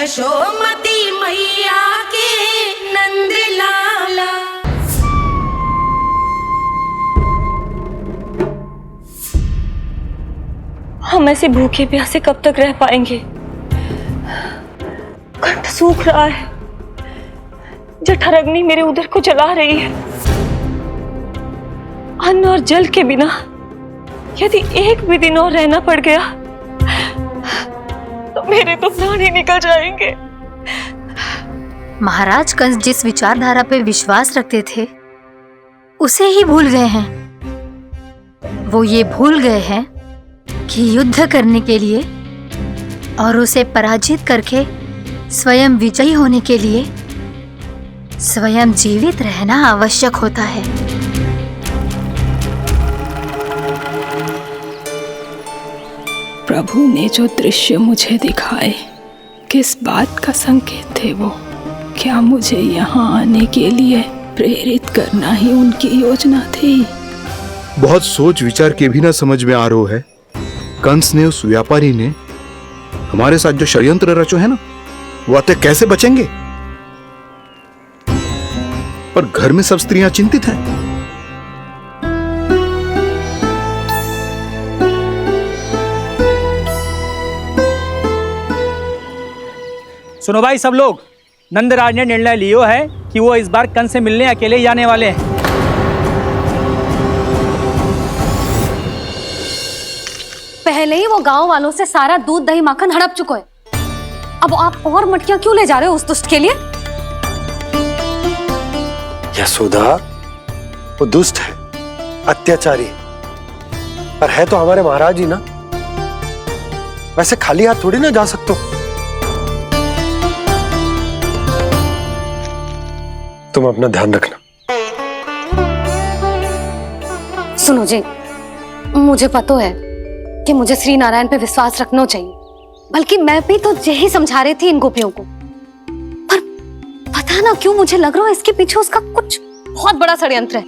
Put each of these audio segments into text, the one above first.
यशोमती मैया के नंद लाला। हम ऐसे भूखे प्यासे कब तक रह पाएंगे? कंठ सूख रहा है, जठराग्नि मेरे उदर को जला रही है। अन्न और जल के बिना यदि एक भी दिन और रहना पड़ गया तो मेरे तो प्राण ही निकल जाएंगे। महाराज कंस जिस विचारधारा पे विश्वास रखते थे उसे ही भूल गए हैं। वो ये भूल गए हैं कि युद्ध करने के लिए और उसे पराजित करके स्वयं विजयी होने के लिए स्वयं जीवित रहना आवश्यक होता है। प्रभु ने जो दृश्य मुझे दिखाए, किस बात का संकेत थे वो? क्या मुझे यहाँ आने के लिए प्रेरित करना ही उनकी योजना थी? बहुत सोच विचार के भी ना समझ में आ रहा है। कंस ने, उस व्यापारी ने हमारे साथ जो षड्यंत्र रचो है ना, वो आते कैसे बचेंगे? पर घर में सब स्त्रियां चिंतित हैं। सुनो भाई सब लोग, नंदराज ने निर्णय लियो है कि वो इस बार कंस से मिलने अकेले ही आने वाले हैं। पहले ही वो गांव वालों से सारा दूध दही माखन हड़प चुका है। अब आप और मटकियां क्यों ले जा रहे हो उस दुष्ट के लिए? यशोदा, वो दुष्ट है, अत्याचारी, पर है तो हमारे महाराज ही ना। वैसे खाली हाथ थोड़ी ना जा सकते हो। तुम अपना ध्यान रखना। सुनो जी, मुझे पता है कि मुझे श्री नारायण पे विश्वास रखना चाहिए, बल्कि मैं भी तो यही समझा रही थी इन गोपियों को। पर पता ना क्यों मुझे लग रहा है इसके पीछे उसका कुछ बहुत बड़ा षड्यंत्र है।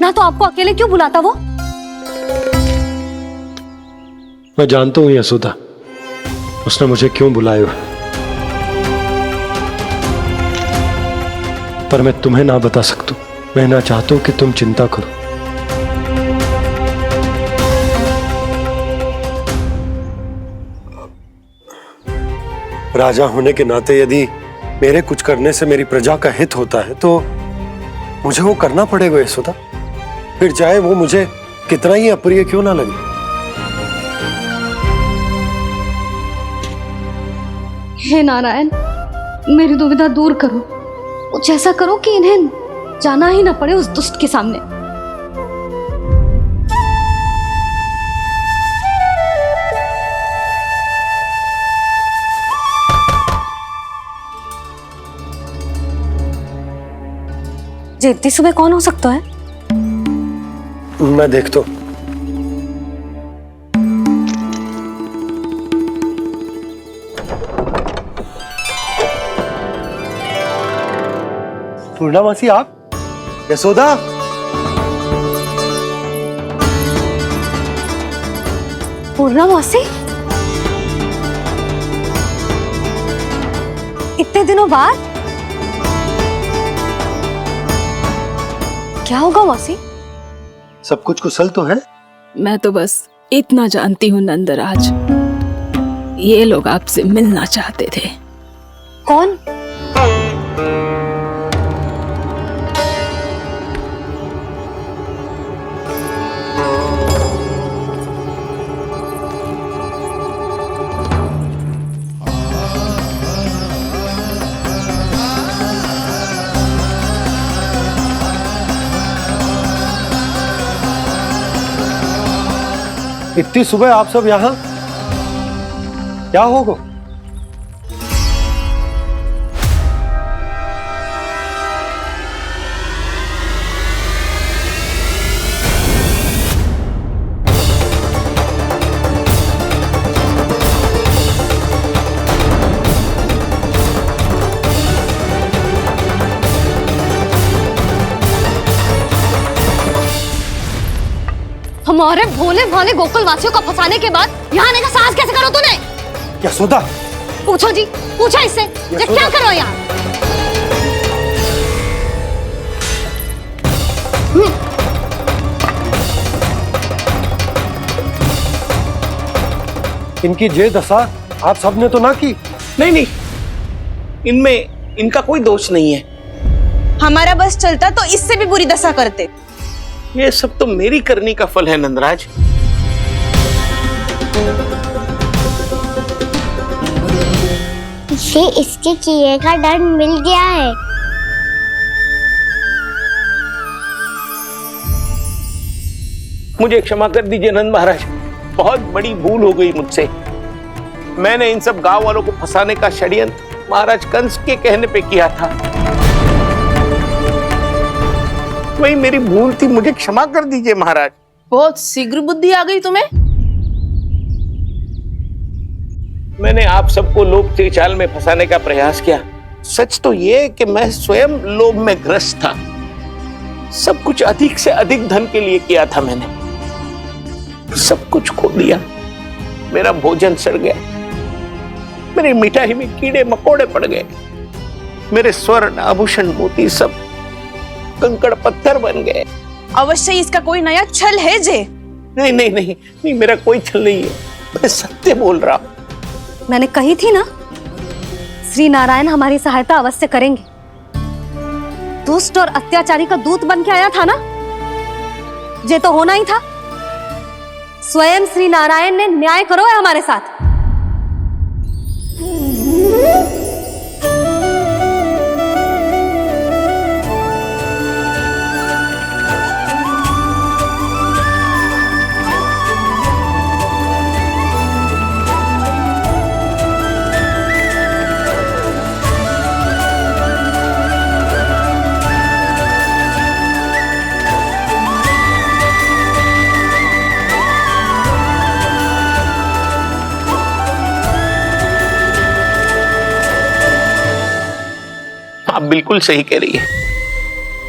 ना तो आपको अकेले क्यों बुलाता वो? मैं जानता हूं यशोदा, उसने मुझे क्यों बुलाया, पर मैं तुम्हें ना बता सकता। मैं ना चाहता हूं कि तुम चिंता करो। राजा होने के नाते यदि मेरे कुछ करने से मेरी प्रजा का हित होता है तो मुझे वो करना पड़ेगा यशोदा, फिर चाहे वो मुझे कितना ही अप्रिय क्यों ना लगे। हे नारायण, मेरी दुविधा दूर करो। कुछ ऐसा करो कि इन्हें जाना ही ना पड़े उस दुष्ट के सामने। जी इतनी सुबह कौन हो सकता है? मैं देखता हूं। पूर्णा मासी, आप? यशोदा, पूर्णा मासी, इतने दिनों बाद? क्या होगा मासी? सब कुछ कुशल तो है? मैं तो बस इतना जानती हूँ नंदराज, ये लोग आपसे मिलना चाहते थे। कौन? इतनी सुबह आप सब यहाँ? क्या होगा? हमारे भोले भाले गोकुल वासियों को फंसाने के बाद यहाँ आने का साहस कैसे करो तूने? यशोदा, पूछो जी, पूछो इससे ये क्या करो यहाँ। इनकी ये दशा आप सबने तो ना की। नहीं नहीं, इनमें इनका कोई दोष नहीं है। हमारा बस चलता तो इससे भी बुरी दशा करते। ये सब तो मेरी करनी का फल है नंदराज। इसे इसके किए का दंड मिल गया है। मुझे क्षमा कर दीजिए नंद महाराज, बहुत बड़ी भूल हो गई मुझसे। मैंने इन सब गांव वालों को फंसाने का षड्यंत्र महाराज कंस के कहने पे किया था। वही मेरी भूल थी, मुझे क्षमा कर दीजिए महाराज। बहुत शीघ्र बुद्धि आ गई तुम्हें। मैंने आप सबको लोभ के जाल में फंसाने का प्रयास किया। सच तो ये कि मैं स्वयं लोभ में ग्रस्त था। सब कुछ अधिक से अधिक धन के लिए किया था मैंने। सब कुछ खो दिया। मेरा भोजन सड़ गया, मेरी मिठाई में कीड़े मकोड़े पड़ गए, मेरे स्वर्ण आभूषण मोती सब कंकड़ पत्थर बन गए। अवश्य इसका कोई नया छल है जे। नहीं नहीं नहीं नहीं, मेरा कोई छल नहीं है, मैं सत्य बोल रहा हूं। मैंने कही थी ना, श्री नारायण हमारी सहायता अवश्य करेंगे। दुष्ट और अत्याचारी का दूत बन के आया था ना, ये तो होना ही था। स्वयं श्री नारायण ने न्याय करो है हमारे साथ। आप बिल्कुल सही कह रही है।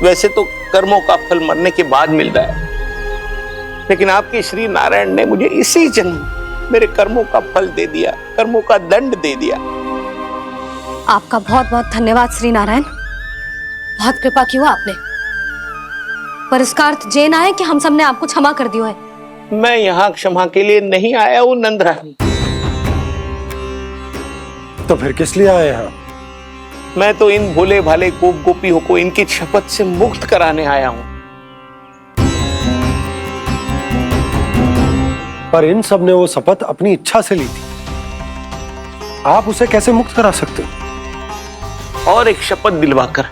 वैसे तो कर्मों का फल मरने के बाद मिल रहा है, लेकिन आपके श्री नारायण ने मुझे इसी जन्म मेरे कर्मों का फल दे दिया, कर्मों का दंड दे दिया। आपका बहुत बहुत धन्यवाद श्री नारायण, बहुत कृपा की हो आपने। पर इसका अर्थ ये ना है कि हम सबने आपको क्षमा कर दिया है। मैं यहाँ क्षमा के लिए नहीं आया हूँ नंदरानी। तो फिर किस लिए आए हैं? मैं तो इन भोले भाले गोप गोपियों को इनकी शपथ से मुक्त कराने आया हूं। पर इन सब ने वो शपथ अपनी इच्छा से ली थी, आप उसे कैसे मुक्त करा सकते हो? और एक शपथ दिलवाकर।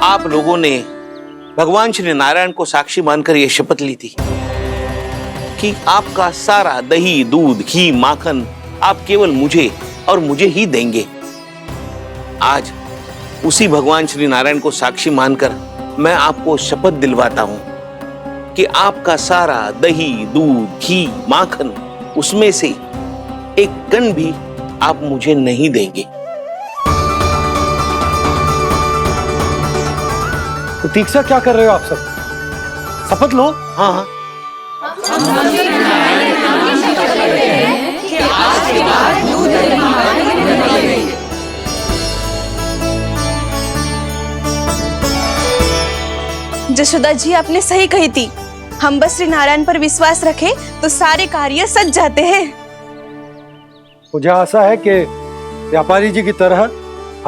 आप लोगों ने भगवान श्री नारायण को साक्षी मानकर यह शपथ ली थी कि आपका सारा दही, दूध, घी, माखन आप केवल मुझे और मुझे ही देंगे। आज उसी भगवान श्री नारायण को साक्षी मानकर मैं आपको शपथ दिलवाता हूं कि आपका सारा दही, दूध, घी, माखन उसमें से एक कण भी आप मुझे नहीं देंगे। प्रतीक्षा क्या कर रहे हो आप सब? शपथ लो। हाँ हाँ, जशोदा जी आपने सही कही थी। हम बस श्री नारायण पर विश्वास रखें तो सारे कार्य सज जाते हैं। मुझे आशा है कि व्यापारी जी की तरह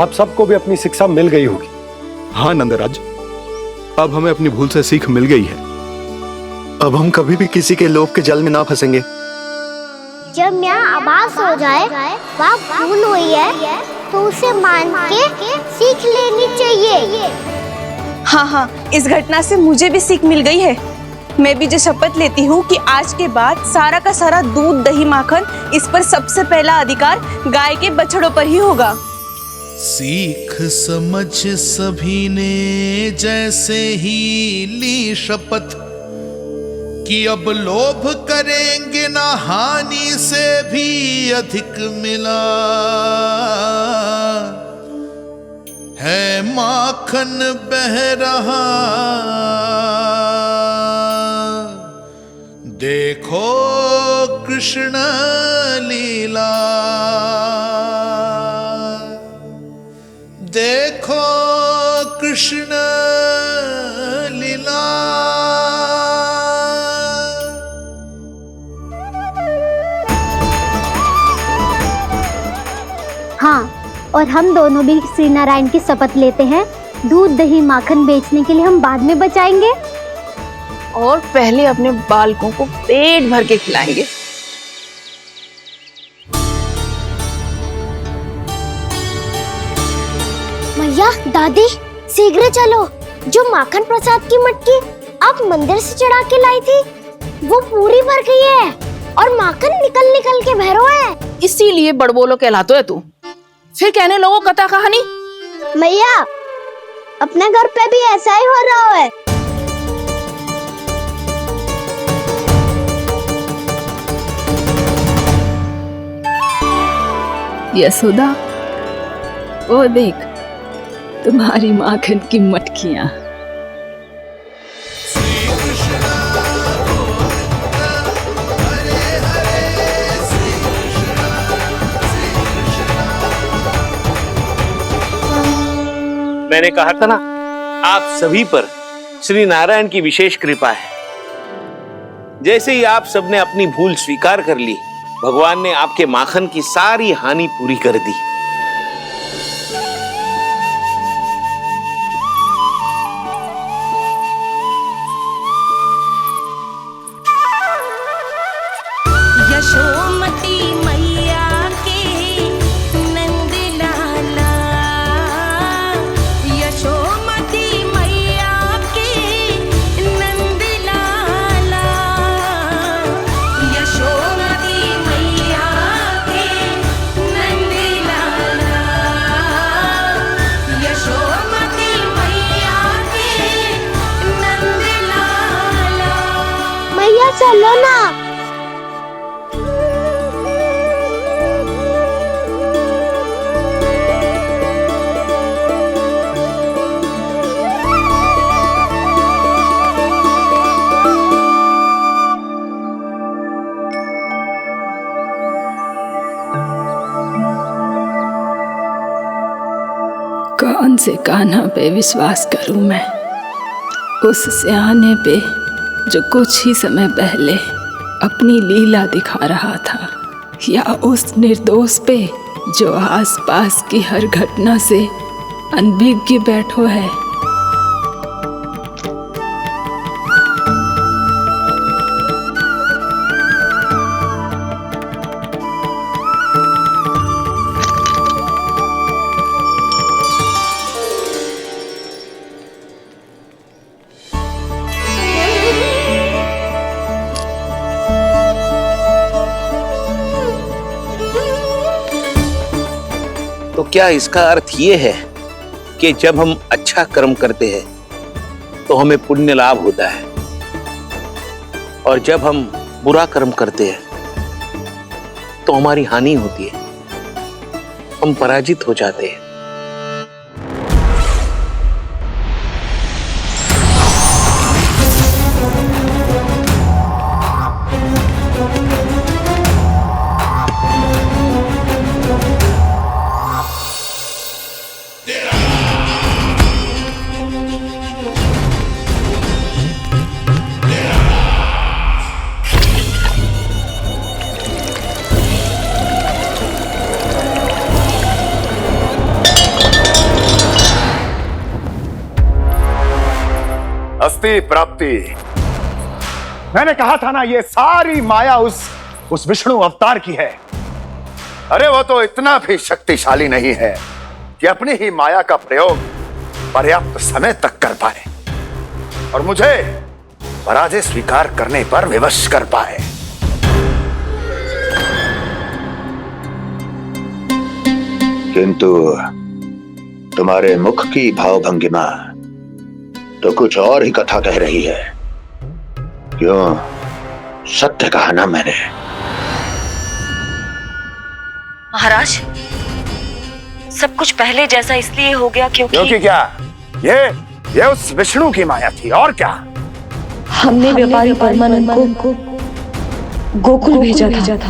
आप सबको भी अपनी शिक्षा मिल गई होगी। हाँ नंदराज, अब हमें अपनी भूल से सीख मिल गई है। अब हम कभी भी किसी के लोभ के जल में ना फंसेंगे। जब यहाँ आभास हो जाए वहाँ भूल हुई है तो उसे मान के सीख लेनी चाहिए। हाँ हाँ, इस घटना से मुझे भी सीख मिल गई है। मैं भी जो शपथ लेती हूँ कि आज के बाद सारा का सारा दूध, दही, माखन इस पर सबसे पहला अधिकार गाय के बछड़ों पर ही होगा। सीख समझ सभी ने जैसे ही ली शपथ कि अब लोभ करेंगे ना हानि से भी अधिक मिला है, माखन बह रहा देखो कृष्ण लीला, देखो कृष्ण लीला। हाँ, और हम दोनों भी श्री नारायण की शपथ लेते हैं, दूध दही माखन बेचने के लिए हम बाद में बचाएंगे और पहले अपने बालकों को पेट भर के खिलाएंगे। मैया, दादी, शीघ्र चलो। जो माखन प्रसाद की मटकी आप मंदिर से चढ़ा के लाई थी, वो पूरी भर गई है और माखन निकल निकल के बह रहा है। इसीलिए बड़बोलो कहलाता है तू। फिर कहने लोगों कथा कहानी। मैया, अपने घर पे भी ऐसा ही हो रहा है। यशोदा, वो देख तुम्हारी माखन की मटकियां। मैंने कहा था ना, आप सभी पर श्री नारायण की विशेष कृपा है। जैसे ही आप सबने अपनी भूल स्वीकार कर ली, भगवान ने आपके माखन की सारी हानि पूरी कर दी। यशोमती मैया के नंद लाला, यशोमती मैया के नंद लाला, यशोमती मैया के नंद लाला, यशोमती मैया के नंद लाला। मैया चलो ना। कौन से कान्हा पे विश्वास करूं मैं? उस सियाने पे जो कुछ ही समय पहले अपनी लीला दिखा रहा था, या उस निर्दोष पे जो आसपास की हर घटना से अनभिज्ञ बैठो है? तो क्या इसका अर्थ ये है कि जब हम अच्छा कर्म करते हैं तो हमें पुण्य लाभ होता है, और जब हम बुरा कर्म करते हैं तो हमारी हानि होती है, हम पराजित हो जाते हैं? अस्ति प्राप्ति। मैंने कहा था ना, ये सारी माया उस विष्णु अवतार की है। अरे वो तो इतना भी शक्तिशाली नहीं है कि अपनी ही माया का प्रयोग पर्याप्त समय तक कर पाए और मुझे पराजय स्वीकार करने पर विवश कर पाए। किंतु तुम्हारे मुख की भावभंगिमा तो कुछ और ही कथा कह रही है। क्यों? सत्य कहा ना मैंने। महाराज, सब कुछ पहले जैसा इसलिए हो गया क्योंकि क्या? ये उस विष्णु की माया थी, और क्या? हमने व्यापारी परमानंद को गोकुल भेजा था।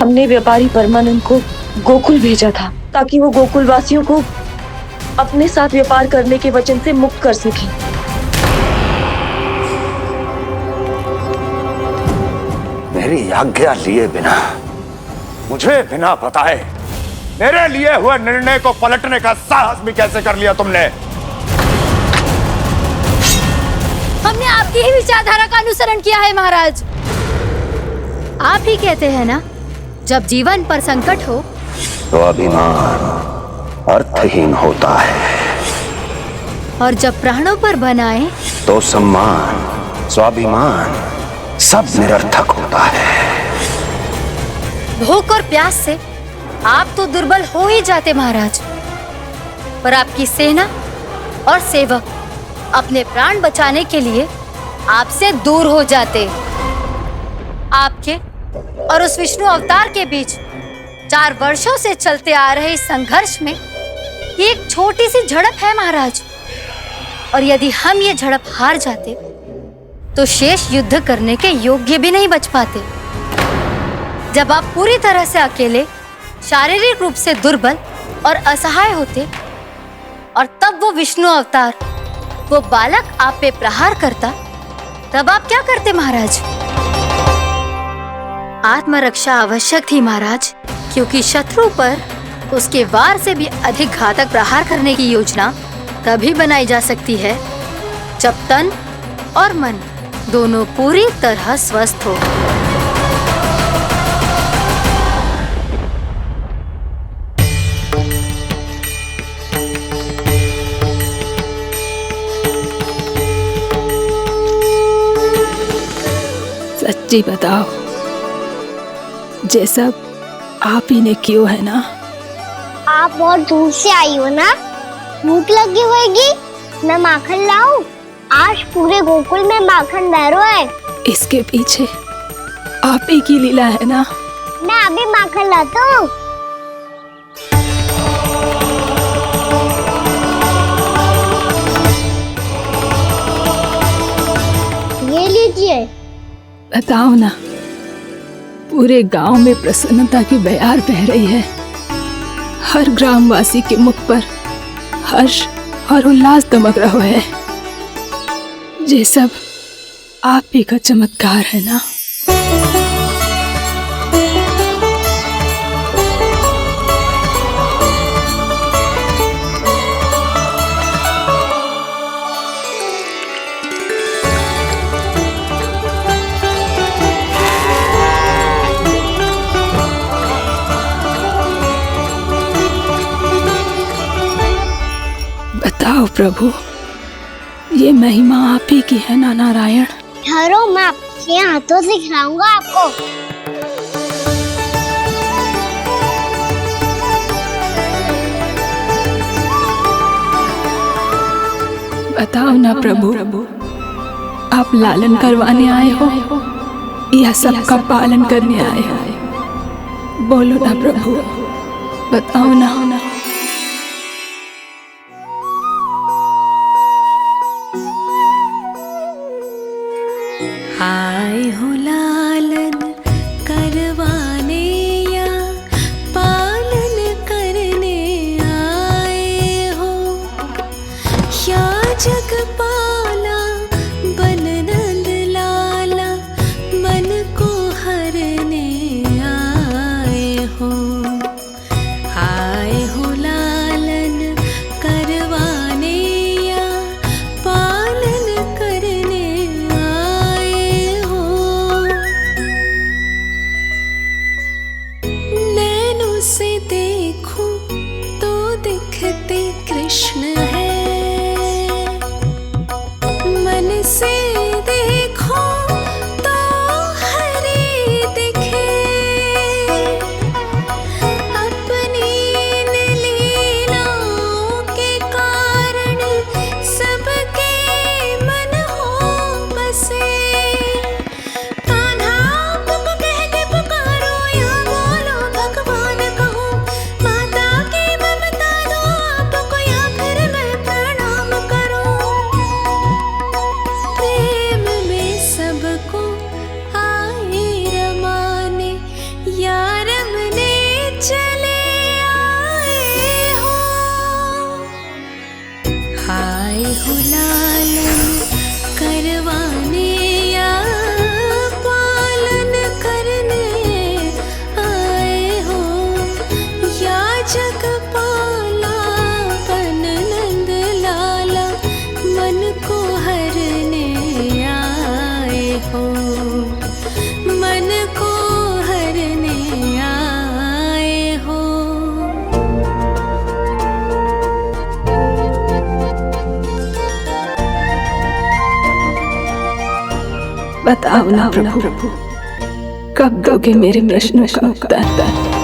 हमने व्यापारी परमानंद को गोकुल भेजा था ताकि वो गोकुल वासियों को अपने साथ व्यापार करने के वचन से मुक्त कर सके। मेरी आज्ञा लिए बिना, मुझे बिना बताए मेरे लिए हुए निर्णय को पलटने का साहस भी कैसे कर लिया तुमने? हमने आपकी ही विचारधारा का अनुसरण किया है महाराज। आप ही कहते हैं ना, जब जीवन पर संकट हो तो अभिमान अर्थहीन होता है, और जब प्राणों पर बनाए तो सम्मान स्वाभिमान सब निरर्थक होता है। भूख और प्यास से आप तो दुर्बल हो ही जाते महाराज, पर आपकी सेना और सेवक अपने प्राण बचाने के लिए आपसे दूर हो जाते। आपके और उस विष्णु अवतार के बीच 4 वर्षों से चलते आ रहे इस संघर्ष में ये एक छोटी सी झड़प है महाराज, और यदि हम ये झड़प हार जाते तो शेष युद्ध करने के योग्य भी नहीं बच पाते। जब आप पूरी तरह से अकेले, शारीरिक रूप से दुर्बल और असहाय होते, और तब वो विष्णु अवतार, वो बालक आप पे प्रहार करता, तब आप क्या करते महाराज? आत्मरक्षा आवश्यक थी महाराज, क्योंकि शत्रु पर उसके वार से भी अधिक घातक प्रहार करने की योजना तभी बनाई जा सकती है जब तन और मन दोनों पूरी तरह स्वस्थ हो। सच्ची बताओ, ये सब आप ही ने कियो है ना? आप बहुत दूर से आई हो ना, भूख लगी होगी। मैं माखन लाऊं? आज पूरे गोकुल में माखन बह रहा है। इसके पीछे आप ही की लीला है ना? मैं अभी माखन लाता हूँ। ये लीजिए। बताओ ना, पूरे गांव में प्रसन्नता की बयार बह रही है। हर ग्रामवासी के मुख पर हर्ष और उल्लास दमक रहा है। ये सब आप ही का चमत्कार है ना? बताओ प्रभु, ये महिमा आप ही की है ना नारायण? ठहरो, मैं आपके हाथों से खिलाऊंगा आपको। बताओ ना प्रभु, आप लालन करवाने आए हो या सबका पालन करने आए हो? बोलो ना प्रभु, बताओ ना। आए हो लालन करवाने या पालन करने आए हो, या जगपाला बन नंद लाला मन को हरने आए हो। आए हो लालन करवाने या पालन करने आए हो। बताओ ना प्रभु, कब दोगे मेरे प्रश्नों का उत्तर?